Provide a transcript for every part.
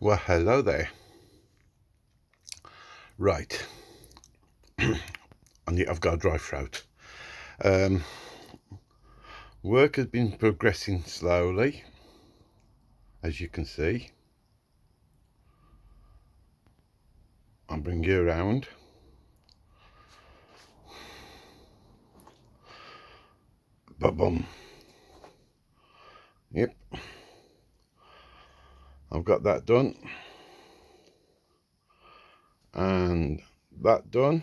Well, hello there. Right, I've got a dry throat. Work has been progressing slowly, as you can see. I'll bring you around. Ba-bum. Yep, I've got that done. And that done.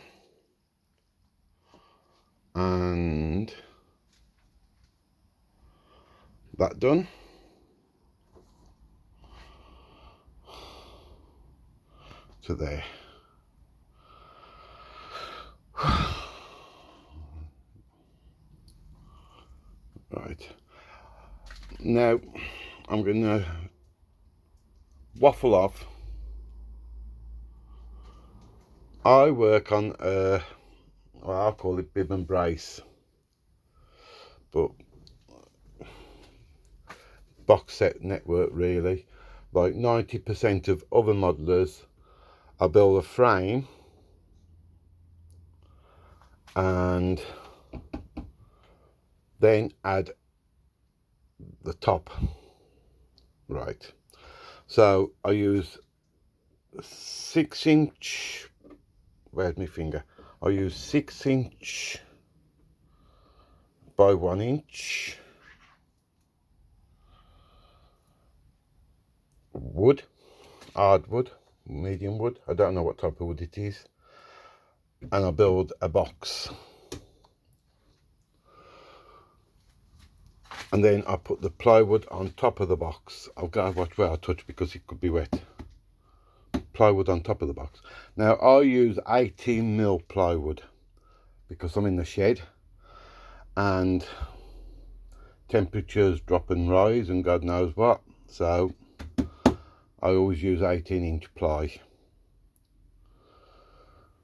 And that done. To there. Right. Now, I'm going to waffle off. I work on, well, I'll call it bib and brace, but box set network really. Like 90% of other modelers, I build a frame and then add the top. Right, so I use 6-inch, where's my finger? I use 6-inch by 1-inch wood, hardwood, medium wood, I don't know what type of wood it is, and I build a box. And then I put the plywood on top of the box. I've got to watch where I touch because it could be wet. Plywood on top of the box. Now I use 18mm plywood because I'm in the shed and temperatures drop and rise and God knows what. So I always use 18-inch ply.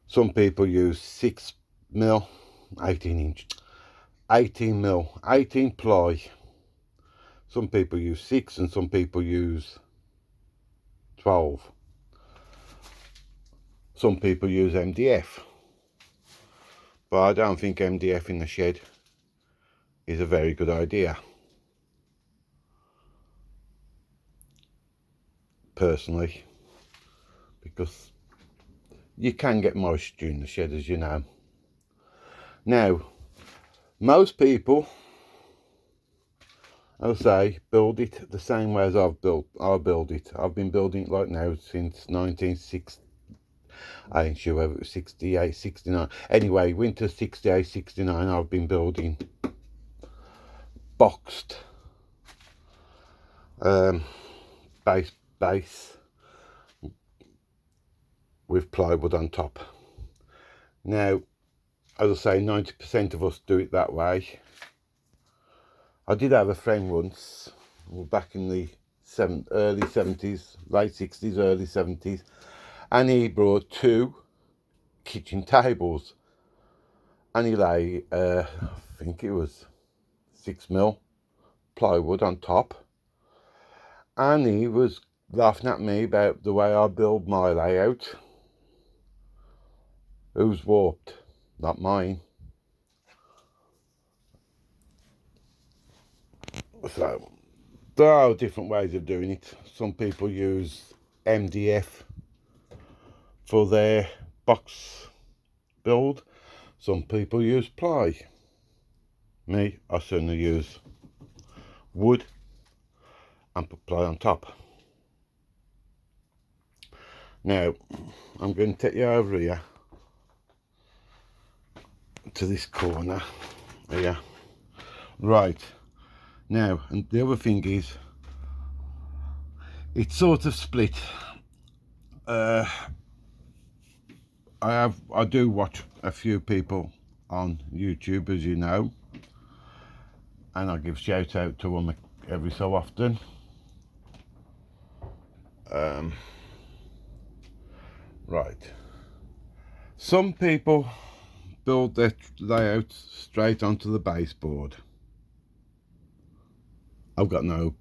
Some people use 6mm, 18-inch. 18mm, 18 ply. Some people use 6 and some people use 12. Some people use MDF, but I don't think MDF in the shed is a very good idea, personally, because you can get moisture in the shed, as you know. Now, most people, I'll say, build it the same way as I build it. I've been building it like now since 1960. I ain't sure whether it was 68, 69. Anyway, winter 68, 69, I've been building boxed base with plywood on top. Now, as I say, 90% of us do it that way. I did have a friend once, back in the early 70s, late 60s, early 70s, and he brought 2 kitchen tables, and he laid, I think it was 6mm plywood on top, and he was laughing at me about the way I build my layout. Who's warped? Not mine. So there are different ways of doing it. Some people use MDF for their box build. Some people use ply. Me, I certainly use wood and put ply on top. Now, I'm going to take you over here to this corner here. Right, now, and the other thing is, it's sort of split. I do watch a few people on YouTube, as you know, and I give shout out to them every so often. Right, some people build their layout straight onto the baseboard. I've got no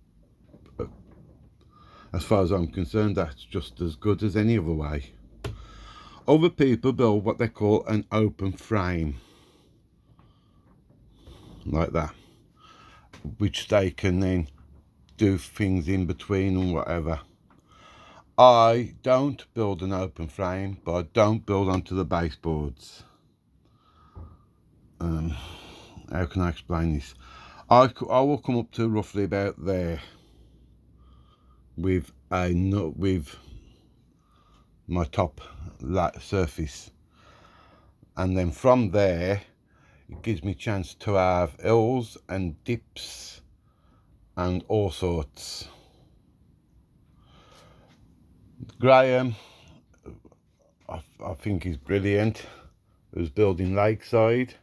As far as I'm concerned, that's just as good as any other way. Other people build what they call an open frame, like that, which they can then do things in between and whatever. I don't build an open frame, but I don't build onto the baseboards. How can I explain this? I will come up to roughly about there with my top surface, and then from there it gives me a chance to have hills and dips and all sorts. Graham, I think he's brilliant, who's building Lakeside.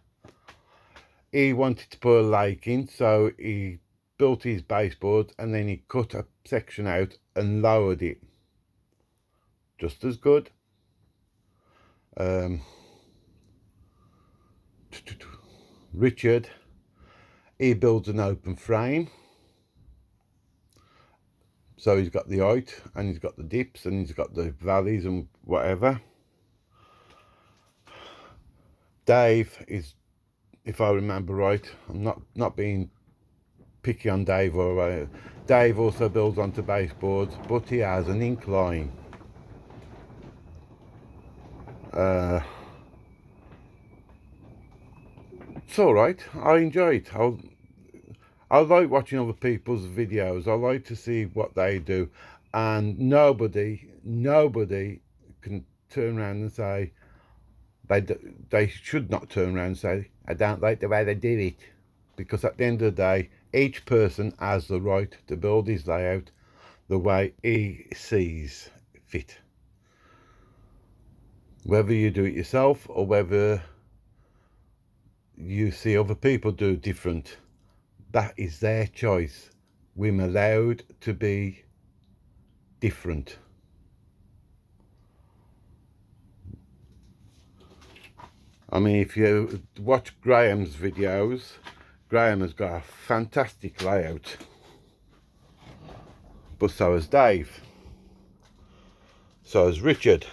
He wanted to put a lake in, so he built his baseboard and then he cut a section out and lowered it. Just as good. Richard, he builds an open frame, so he's got the height and he's got the dips and he's got the valleys and whatever. Dave is, if I remember right, I'm not being picky on Dave, or Dave also builds onto baseboards, but he has an incline. It's all right. I enjoy it. I like watching other people's videos. I like to see what they do, and nobody can turn around and say they should not turn around and say I don't like the way they did it, because at the end of the day, each person has the right to build his layout the way he sees fit. Whether you do it yourself or whether you see other people do different, that is their choice. We're allowed to be different. I mean, if you watch Graham's videos, Graham has got a fantastic layout, but so has Dave, so has Richard,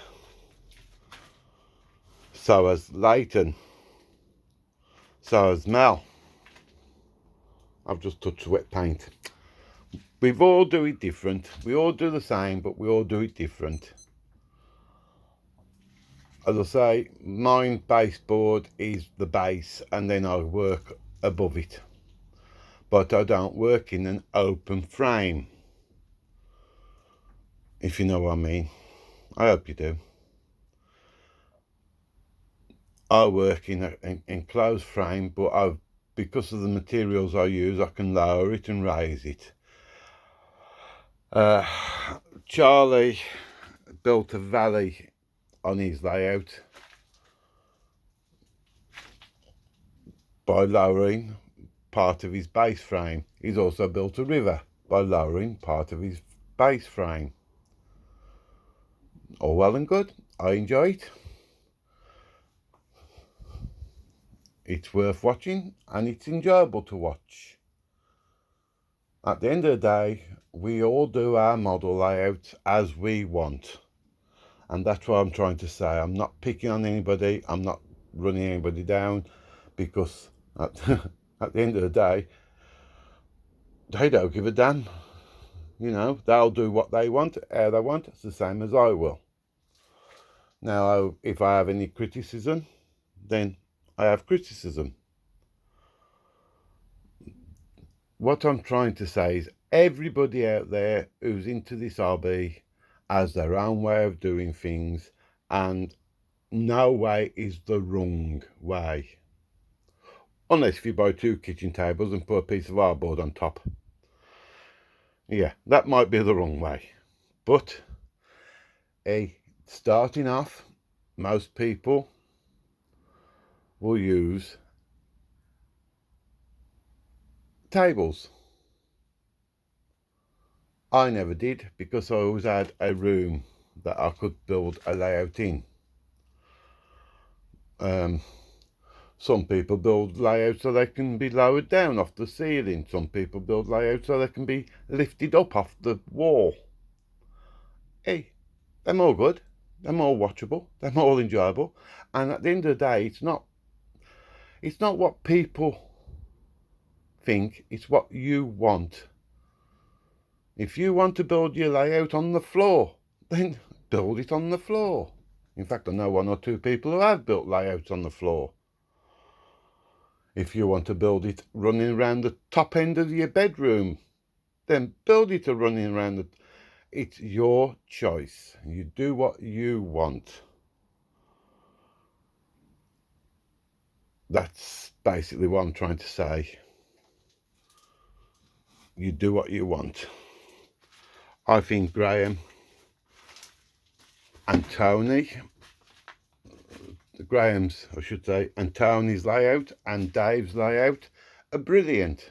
so has Leighton, so has Mel. I've just touched wet paint. We all do it different. We all do the same, but we all do it different. As I say, mine baseboard is the base and then I work above it. But I don't work in an open frame, if you know what I mean. I hope you do. I work in an enclosed frame, but because of the materials I use, I can lower it and raise it. Charlie built a valley on his layout by lowering part of his base frame. He's also built a river by lowering part of his base frame. All well and good. I enjoy it. It's worth watching and it's enjoyable to watch. At the end of the day, we all do our model layout as we want. And that's what I'm trying to say. I'm not picking on anybody. I'm not running anybody down, because at the end of the day, they don't give a damn. You know, they'll do what they want, how they want. It's the same as I will. Now, if I have any criticism, then I have criticism. What I'm trying to say is everybody out there who's into this hobby has their own way of doing things, and no way is the wrong way. Unless if you buy 2 kitchen tables and put a piece of hardboard on top. Yeah, that might be the wrong way. But starting off, most people will use tables. I never did, because I always had a room that I could build a layout in. Some people build layouts so they can be lowered down off the ceiling. Some people build layouts so they can be lifted up off the wall. Hey, they're all good. They're all watchable. They're all enjoyable. And at the end of the day, it's not what people think, it's what you want. If you want to build your layout on the floor, then build it on the floor. In fact, I know one or two people who have built layouts on the floor. If you want to build it running around the top end of your bedroom, then build it running around it's your choice. You do what you want. That's basically what I'm trying to say. You do what you want. I think Graham and Tony, Graham's, I should say, and Tony's layout and Dave's layout are brilliant.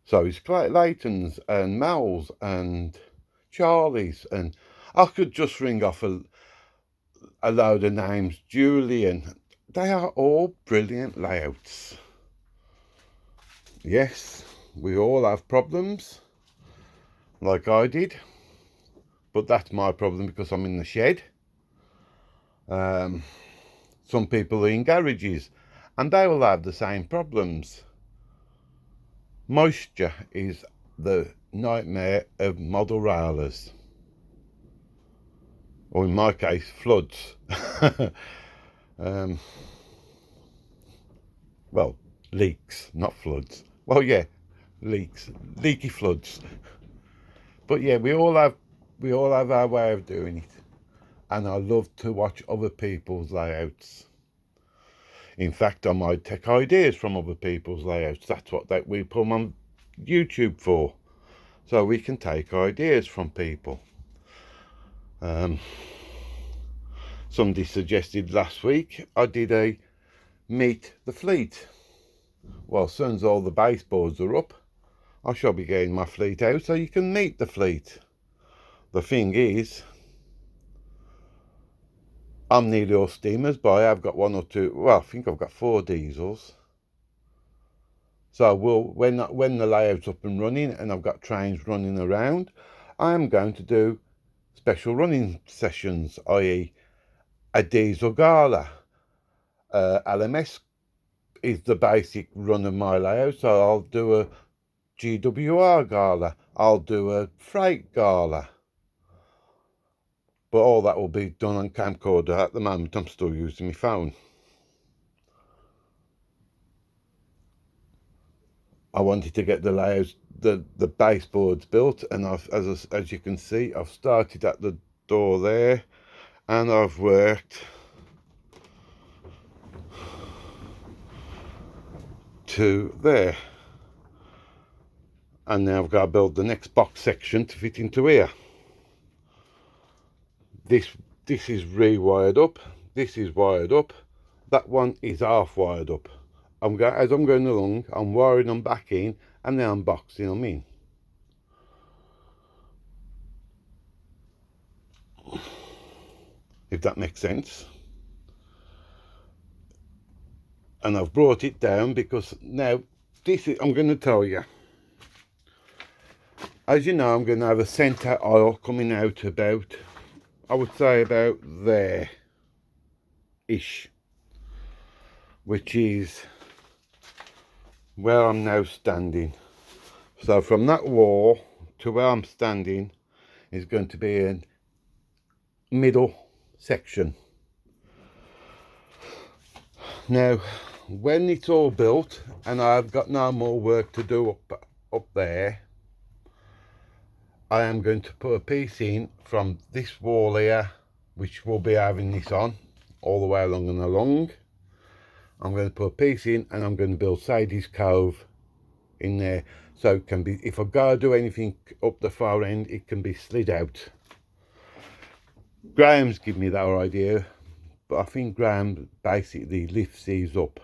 So it's Leighton's and Mel's and Charlie's, and I could just ring off a load of names. Julian, they are all brilliant layouts. Yes, we all have problems, like I did, but that's my problem because I'm in the shed. Some people are in garages and they will have the same problems. Moisture is the nightmare of model railers, or in my case, floods. Well, leaks, not floods. Well, yeah, leaks, leaky floods. But yeah, we all have our way of doing it, and I love to watch other people's layouts. In fact, I might take ideas from other people's layouts. That's what we put them on YouTube for, so we can take ideas from people. Somebody suggested last week I did a meet the fleet. Well, as soon as all the baseboards are up, I shall be getting my fleet out so you can meet the fleet. The thing is, I'm nearly all steamers, but I have got one or two, well, I think I've got 4 diesels. So when the layout's up and running and I've got trains running around, I am going to do special running sessions, i.e. a diesel gala. LMS is the basic run of my layout, so I'll do a GWR gala, I'll do a freight gala, but all that will be done on camcorder. At the moment I'm still using my phone. I wanted to get the layouts, the baseboards built, and as you can see, I've started at the door there, and I've worked to there, and now I've got to build the next box section to fit into here. This is rewired up, this is wired up, that one is half wired up. As I'm going along, I'm wiring them back in, and then I'm boxing them in. If that makes sense. And I've brought it down because now I'm going to tell you. As you know, I'm going to have a centre aisle coming out about, I would say about there-ish, which is where I'm now standing. So from that wall to where I'm standing is going to be a middle section. Now, when it's all built and I've got no more work to do up there, I am going to put a piece in from this wall here, which will be having this on all the way along and along. I'm going to put a piece in and I'm going to build Sadie's Cove in there, so it can be, if I go do anything up the far end, it can be slid out. Graham's given me that idea, but I think Graham basically lifts these up.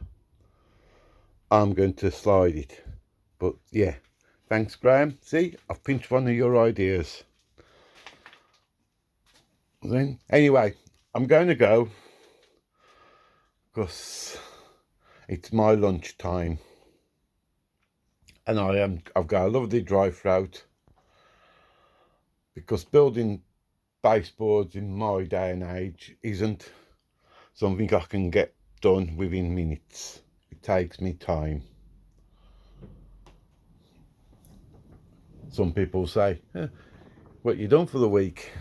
I'm going to slide it, but yeah, thanks Graham. See, I've pinched one of your ideas. Then anyway, I'm going to go because it's my lunch time, and I've got a lovely drive route. because building baseboards in my day and age isn't something I can get done within minutes. It takes me time. Some people say, what you done for the week?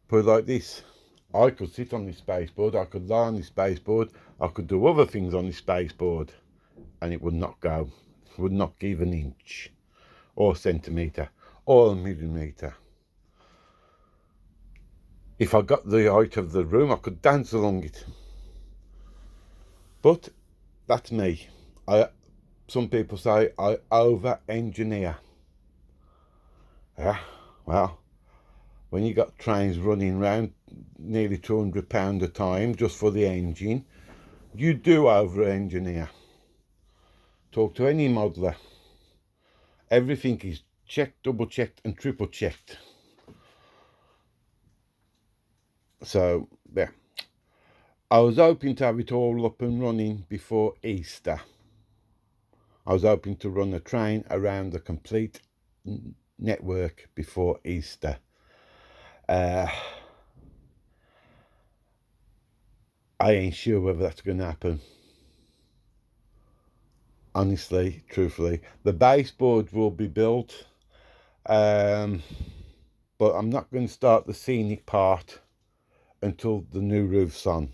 Put it like this, I could sit on this baseboard, I could lie on this baseboard, I could do other things on this baseboard, and it would not go, it would not give an inch, or centimetre, or a millimetre. If I got the height of the room, I could dance along it. But that's me. Some people say I over-engineer. Yeah, well, when you got trains running round nearly £200 a time just for the engine, you do over-engineer. Talk to any modeller. Everything is checked, double-checked and triple-checked. So, yeah. I was hoping to have it all up and running before Easter. I was hoping to run a train around the complete network before Easter. I ain't sure whether that's going to happen. Honestly, truthfully, the baseboard will be built, but I'm not going to start the scenic part until the new roof's on.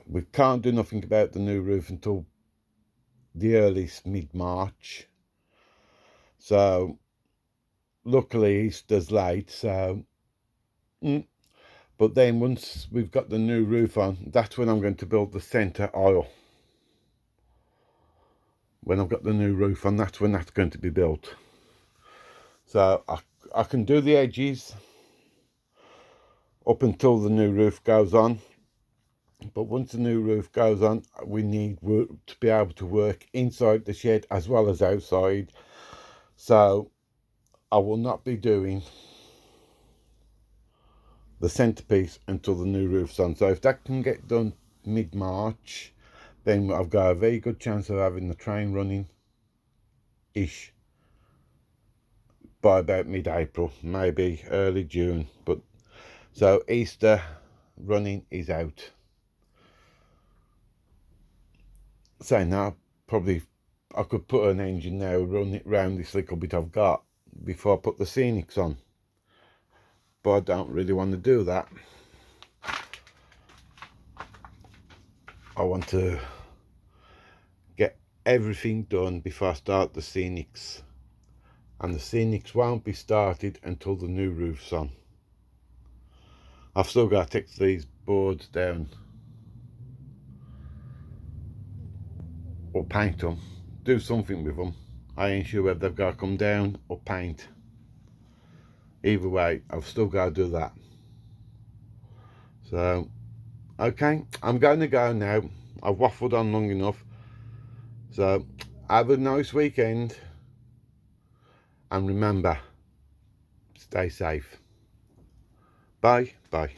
We can't do nothing about the new roof until the earliest mid-March. So, luckily Easter's late, so... But then once we've got the new roof on, that's when I'm going to build the centre aisle. When I've got the new roof on, that's when that's going to be built. So I can do the edges up until the new roof goes on. But once the new roof goes on, we need work to be able to work inside the shed as well as outside. So I will not be doing the centerpiece until the new roof's on. So if that can get done mid-March, then I've got a very good chance of having the train running ish by about mid-April, maybe early June. But so Easter running is out. Saying that, probably I could put an engine now, run it round this little bit I've got before I put the scenics on, but I don't really want to do that. I want to get everything done before I start the scenics, and the scenics won't be started until the new roof's on. I've still got to take these boards down or paint them, do something with them. I ain't sure whether they've got to come down or paint. Either way, I've still got to do that. So, okay, I'm going to go now. I've waffled on long enough. So, have a nice weekend. And remember, stay safe. Bye. Bye.